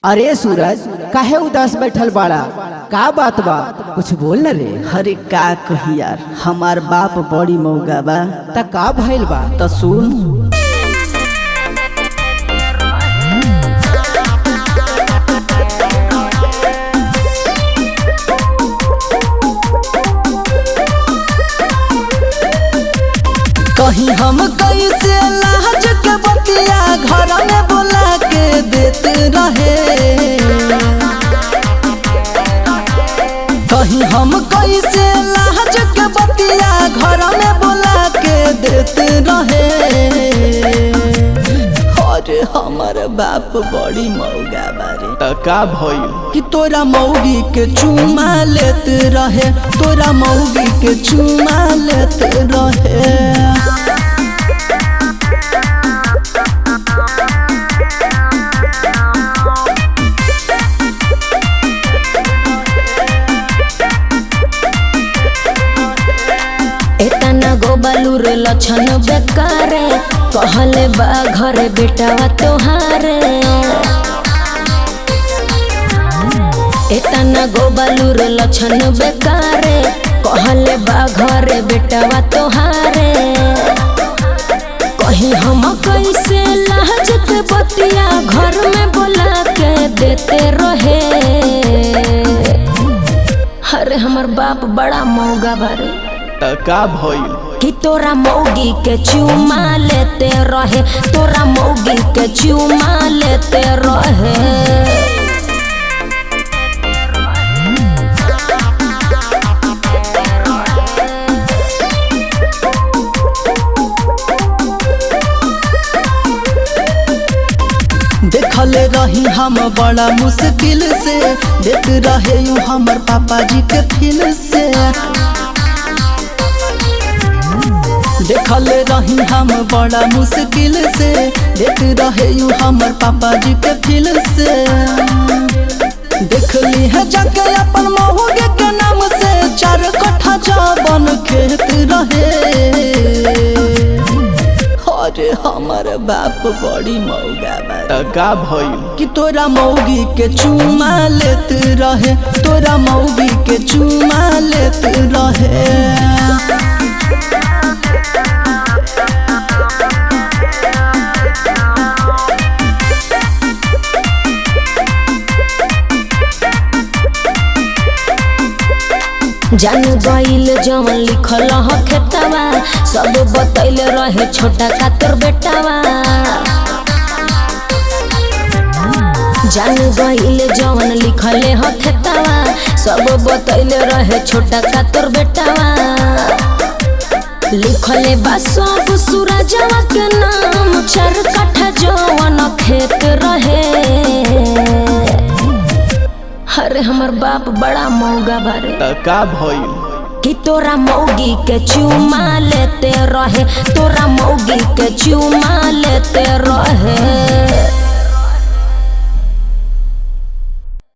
अरे सूरज, काहे उदास बैठल बाड़ा? का बात बा? कुछ बोल न रे। अरे का कही यार, हमार बाप बड़ी मौगा बा। त का भइल बा? त सुन। कहीं हम कैसे लाज के बतिया घर में बोला के देते रहे। कहीं हम कैसे लाज के बतिया घर में बोला के देते रहे। अरे हमार बाप बड़ी मौगा बारे। त का भइल? कि तोरा मौगी के चुमा लेते रहे, तोरा मौगी के चुमा लेते रहे। एतना गोबलूर लछन बेकारे, कहले बा घरे बेटावा तोहारे। एतना गोबलूर लछन बेकारे, कहले बा घरे बेटावा तोहारे। कहीं हम कैसे लाज के बतिया घर में बोला के देते रहे। अरे हमर बाप बड़ा मौगा बारे। त का भइल? कि तोरा मौगी के चुमा लेते रहे, तोरा मौगी के चुमा लेते रहे। देखले रही हम बड़ा मुश्किल से, देख रहे यू हमर पापा जी के फिल से। देखले रही हम बड़ा मुश्किल से, देख रहे यू हमर पापा जी के फिल से। देखली है जाके अपन मौगे के नाम से 4 कट्ठा जवन खेत रहे। अरे हमार बाप बड़ी मौगा बा। त का भइल? कि तोरा मौगी के चुमा लेते रहे, तोरा मौगी के चुमा लेते रहे। जान गईल जवन लिखल ह खेतवा, सब बतैल रहे छोटा का तोर बेटावा। जान गईल जवन लिखल ह खेतवा, सब बतैल रहे छोटा का तोर बेटावा। लिखले बा सब सूरजवा के नाम, 4 कट्ठा जवन खेत रहे। अरे हमर बाप बड़ा मौगा बारे। त का भइल? कि तोरा मौगी के चुमा लेते रहे, तोरा मौगी के चुमा लेते रहे।